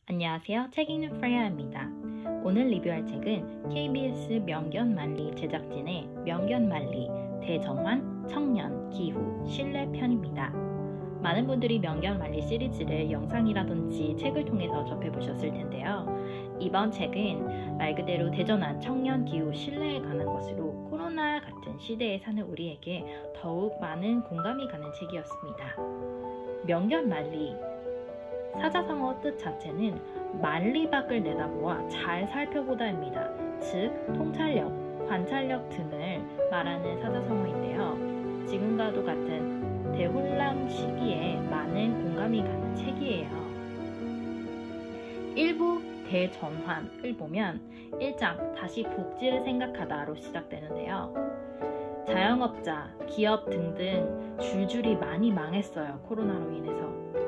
안녕하세요. 책 읽는 프레야입니다. 오늘 리뷰할 책은 KBS 명견만리 제작진의 명견만리 대전환 청년 기후 신뢰편입니다. 많은 분들이 명견만리 시리즈를 영상이라든지 책을 통해서 접해보셨을 텐데요. 이번 책은 말 그대로 대전환 청년 기후 신뢰에 관한 것으로 코로나 같은 시대에 사는 우리에게 더욱 많은 공감이 가는 책이었습니다. 명견만리 사자성어 뜻 자체는 만리밖을 내다보아 잘 살펴보다입니다. 즉, 통찰력, 관찰력 등을 말하는 사자성어인데요. 지금과도 같은 대혼란 시기에 많은 공감이 가는 책이에요. 1부 대전환을 보면 1장 다시 복지를 생각하다로 시작되는데요. 자영업자, 기업 등등 줄줄이 많이 망했어요. 코로나로 인해서.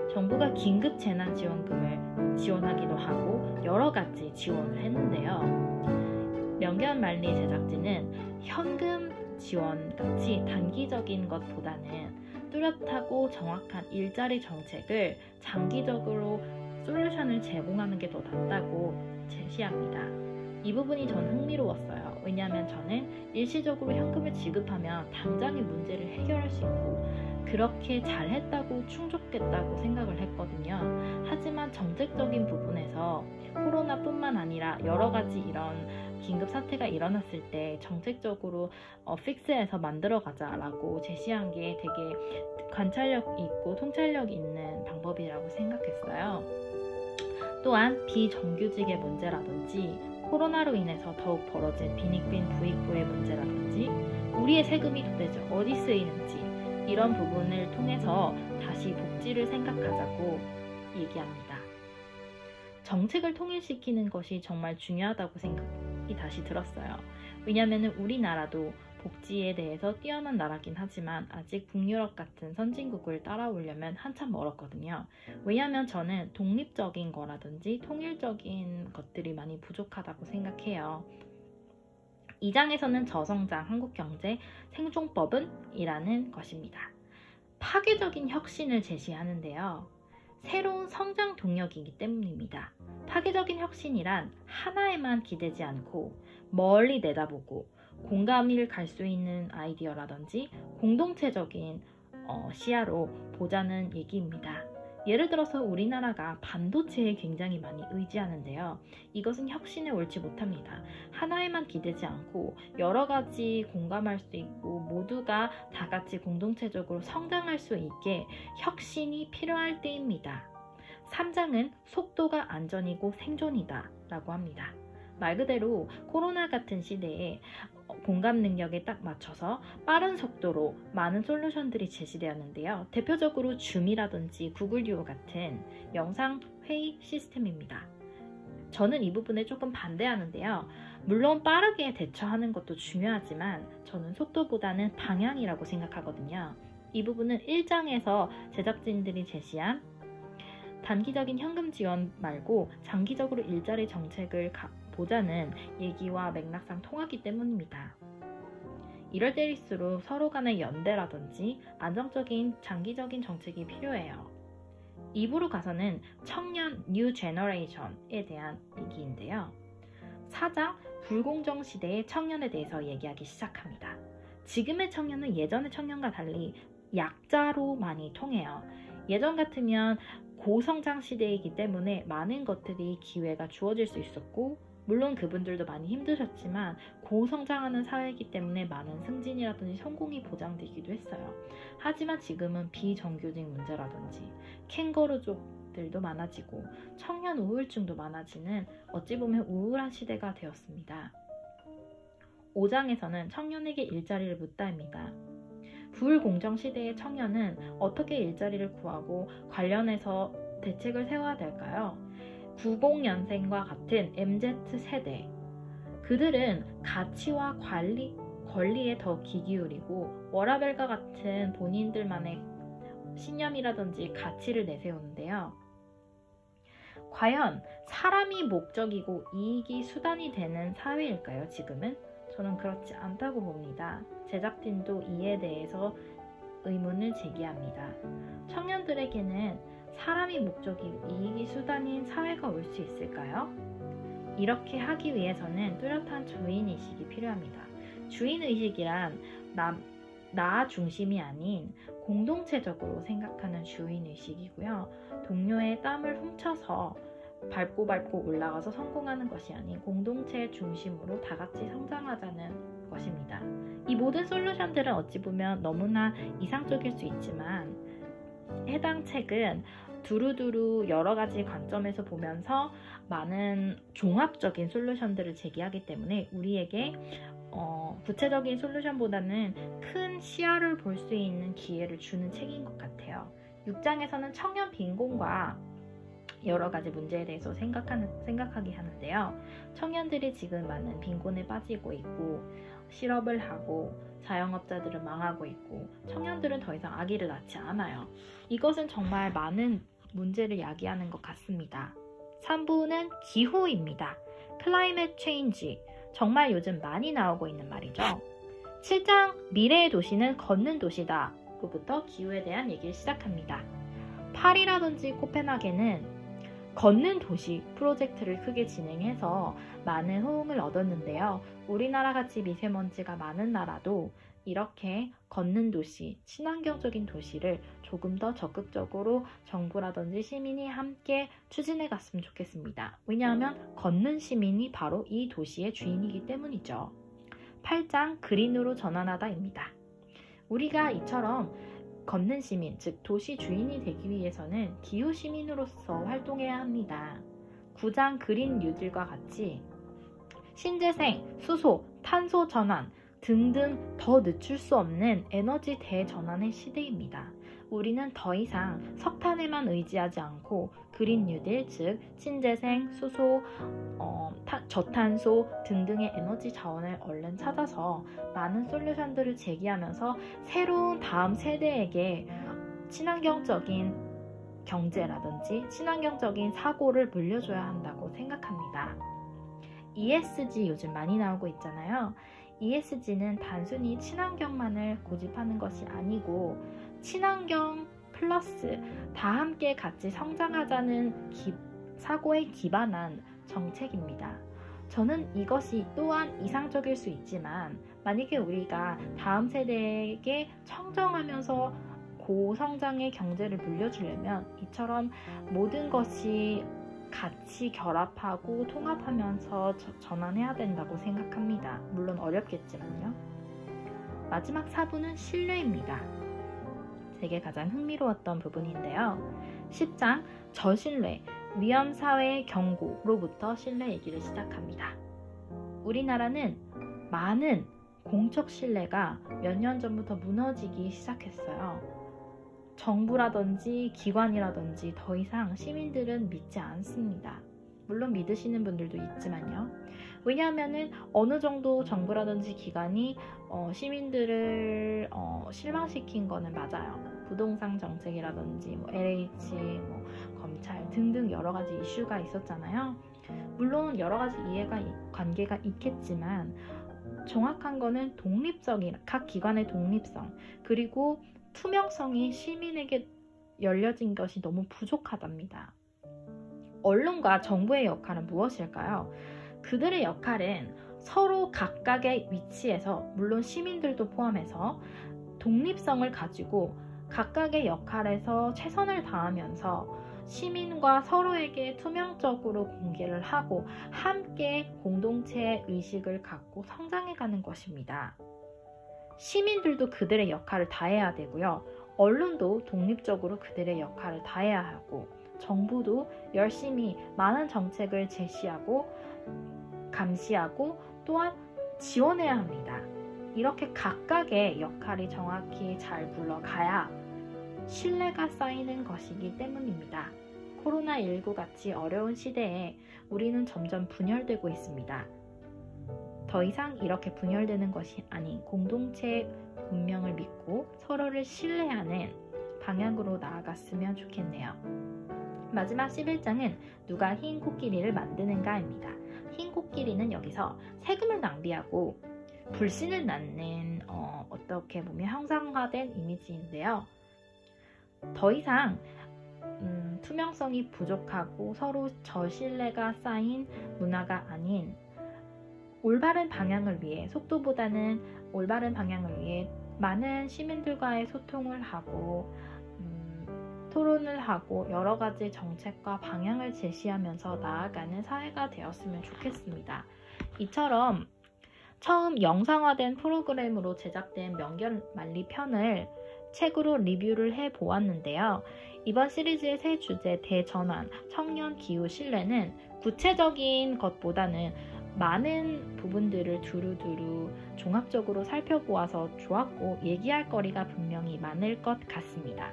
정부가 긴급 재난지원금을 지원하기도 하고 여러 가지 지원을 했는데요. 명견만리 제작진은 현금 지원같이 단기적인 것보다는 뚜렷하고 정확한 일자리 정책을 장기적으로 솔루션을 제공하는 게 더 낫다고 제시합니다. 이 부분이 저는 흥미로웠어요. 왜냐하면 저는 일시적으로 현금을 지급하면 당장의 문제를 해결할 수 있고 그렇게 잘했다고 충족했다고 생각을 했거든요. 하지만 정책적인 부분에서 코로나뿐만 아니라 여러 가지 이런 긴급 사태가 일어났을 때 정책적으로 픽스해서 만들어가자라고 제시한 게 되게 관찰력 있고 통찰력 있는 방법이라고 생각했어요. 또한 비정규직의 문제라든지 코로나로 인해서 더욱 벌어진 빈익빈 부익부의 문제라든지 우리의 세금이 도대체 어디 쓰이는지 이런 부분을 통해서 다시 복지를 생각하자고 얘기합니다. 정책을 통일시키는 것이 정말 중요하다고 생각이 다시 들었어요. 왜냐하면 우리나라도 복지에 대해서 뛰어난 나라긴 하지만 아직 북유럽 같은 선진국을 따라오려면 한참 멀었거든요. 왜냐하면 저는 독립적인 거라든지 통일적인 것들이 많이 부족하다고 생각해요. 2장에서는 저성장 한국경제 생존법은? 이라는 것입니다. 파괴적인 혁신을 제시하는데요. 새로운 성장 동력이기 때문입니다. 파괴적인 혁신이란 하나에만 기대지 않고 멀리 내다보고 공감을 갈 수 있는 아이디어라든지 공동체적인 시야로 보자는 얘기입니다. 예를 들어서 우리나라가 반도체에 굉장히 많이 의지하는데요. 이것은 혁신에 옳지 못합니다. 하나에만 기대지 않고 여러 가지 공감할 수 있고 모두가 다 같이 공동체적으로 성장할 수 있게 혁신이 필요할 때입니다. 3장은 속도가 안전이고 생존이다 라고 합니다. 말 그대로 코로나 같은 시대에 공감 능력에 딱 맞춰서 빠른 속도로 많은 솔루션들이 제시되었는데요. 대표적으로 줌이라든지 구글 듀오 같은 영상 회의 시스템입니다. 저는 이 부분에 조금 반대하는데요. 물론 빠르게 대처하는 것도 중요하지만 저는 속도보다는 방향이라고 생각하거든요. 이 부분은 1장에서 제작진들이 제시한 단기적인 현금 지원 말고 장기적으로 일자리 정책을 보자는 얘기와 맥락상 통하기 때문입니다. 이럴 때일수록 서로 간의 연대라든지 안정적인 장기적인 정책이 필요해요. 2부로 가서는 청년 뉴 제너레이션에 대한 얘기인데요. 4장 불공정 시대의 청년에 대해서 얘기하기 시작합니다. 지금의 청년은 예전의 청년과 달리 약자로 많이 통해요. 예전 같으면 고성장 시대이기 때문에 많은 것들이 기회가 주어질 수 있었고 물론 그분들도 많이 힘드셨지만 고성장하는 사회이기 때문에 많은 승진이라든지 성공이 보장되기도 했어요. 하지만 지금은 비정규직 문제라든지 캥거루족들도 많아지고 청년 우울증도 많아지는 어찌 보면 우울한 시대가 되었습니다. 5장에서는 청년에게 일자리를 묻다입니다. 불공정 시대의 청년은 어떻게 일자리를 구하고 관련해서 대책을 세워야 될까요? 90년생과 같은 MZ세대 그들은 가치와 권리에 더 귀 기울이고 워라벨과 같은 본인들만의 신념이라든지 가치를 내세우는데요. 과연 사람이 목적이고 이익이 수단이 되는 사회일까요? 지금은? 저는 그렇지 않다고 봅니다. 제작진도 이에 대해서 의문을 제기합니다. 청년들에게는 사람이 목적이 이익이 수단인 사회가 올 수 있을까요? 이렇게 하기 위해서는 뚜렷한 주인의식이 필요합니다. 주인의식이란 나 중심이 아닌 공동체적으로 생각하는 주인의식이고요. 동료의 땀을 훔쳐서 밟고 올라가서 성공하는 것이 아닌 공동체 중심으로 다 같이 성장하자는 것입니다. 이 모든 솔루션들은 어찌 보면 너무나 이상적일 수 있지만 해당 책은 두루두루 여러 가지 관점에서 보면서 많은 종합적인 솔루션들을 제기하기 때문에 우리에게 구체적인 솔루션보다는 큰 시야를 볼 수 있는 기회를 주는 책인 것 같아요. 6장에서는 청년 빈곤과 여러 가지 문제에 대해서 생각하게 하는데요. 청년들이 지금 많은 빈곤에 빠지고 있고 실업을 하고 자영업자들은 망하고 있고 청년들은 더 이상 아기를 낳지 않아요. 이것은 정말 많은 문제를 야기하는 것 같습니다. 3부는 기후입니다. 클라이밋 체인지. 정말 요즘 많이 나오고 있는 말이죠. 7장 미래의 도시는 걷는 도시다. 로부터 기후에 대한 얘기를 시작합니다. 파리라든지 코펜하겐은 걷는 도시 프로젝트를 크게 진행해서 많은 호응을 얻었는데요. 우리나라 같이 미세먼지가 많은 나라도 이렇게 걷는 도시, 친환경적인 도시를 조금 더 적극적으로 정부라든지 시민이 함께 추진해 갔으면 좋겠습니다. 왜냐하면 걷는 시민이 바로 이 도시의 주인이기 때문이죠. 8장 그린으로 전환하다입니다. 우리가 이처럼 걷는 시민, 즉 도시 주인이 되기 위해서는 기후 시민으로서 활동해야 합니다. 9장 그린 뉴딜과 같이 신재생, 수소, 탄소 전환 등등 더 늦출 수 없는 에너지 대전환의 시대입니다. 우리는 더 이상 석탄에만 의지하지 않고 그린 뉴딜, 즉 신재생, 수소, 저탄소 등등의 에너지 자원을 얼른 찾아서 많은 솔루션들을 제기하면서 새로운 다음 세대에게 친환경적인 경제라든지 친환경적인 사고를 물려줘야 한다고 생각합니다. ESG 요즘 많이 나오고 있잖아요. ESG는 단순히 친환경만을 고집하는 것이 아니고 친환경 플러스 다 함께 같이 성장하자는 사고에 기반한 정책입니다. 저는 이것이 또한 이상적일 수 있지만 만약에 우리가 다음 세대에게 청정하면서 고성장의 경제를 물려주려면 이처럼 모든 것이 같이 결합하고 통합하면서 전환해야 된다고 생각합니다. 물론 어렵겠지만요. 마지막 4부는 신뢰입니다. 제게 가장 흥미로웠던 부분인데요. 10장 저신뢰, 위험사회 경고로부터 신뢰 얘기를 시작합니다. 우리나라는 많은 공적 신뢰가 몇 년 전부터 무너지기 시작했어요. 정부라든지 기관이라든지 더 이상 시민들은 믿지 않습니다. 물론 믿으시는 분들도 있지만요. 왜냐하면 어느 정도 정부라든지 기관이 시민들을 실망시킨 거는 맞아요. 부동산 정책이라든지 LH, 검찰 등등 여러 가지 이슈가 있었잖아요. 물론 여러 가지 관계가 있겠지만 정확한 거는 각 기관의 독립성 그리고 투명성이 시민에게 열려진 것이 너무 부족하답니다. 언론과 정부의 역할은 무엇일까요? 그들의 역할은 서로 각각의 위치에서 물론 시민들도 포함해서 독립성을 가지고 각각의 역할에서 최선을 다하면서 시민과 서로에게 투명적으로 공개를 하고 함께 공동체 의식을 갖고 성장해가는 것입니다. 시민들도 그들의 역할을 다해야 되고요. 언론도 독립적으로 그들의 역할을 다해야 하고 정부도 열심히 많은 정책을 제시하고 감시하고 또한 지원해야 합니다. 이렇게 각각의 역할이 정확히 잘 굴러가야 신뢰가 쌓이는 것이기 때문입니다. 코로나19 같이 어려운 시대에 우리는 점점 분열되고 있습니다. 더 이상 이렇게 분열되는 것이 아닌 공동체 운명을 믿고 서로를 신뢰하는 방향으로 나아갔으면 좋겠네요. 마지막 11장은 누가 흰 코끼리를 만드는가입니다. 흰 코끼리는 여기서 세금을 낭비하고 불신을 낳는 어떻게 보면 형상화된 이미지인데요. 더 이상 투명성이 부족하고 서로 저신뢰가 쌓인 문화가 아닌 올바른 방향을 위해, 속도보다는 올바른 방향을 위해 많은 시민들과의 소통을 하고 토론을 하고 여러 가지 정책과 방향을 제시하면서 나아가는 사회가 되었으면 좋겠습니다. 이처럼 처음 영상화된 프로그램으로 제작된 명결만리 편을 책으로 리뷰를 해보았는데요. 이번 시리즈의 새 주제 대전환, 청년 기후 신뢰는 구체적인 것보다는 많은 부분들을 두루두루 종합적으로 살펴보아서 좋았고 얘기할 거리가 분명히 많을 것 같습니다.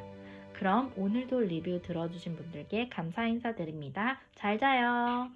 그럼 오늘도 리뷰 들어주신 분들께 감사 인사드립니다. 잘 자요.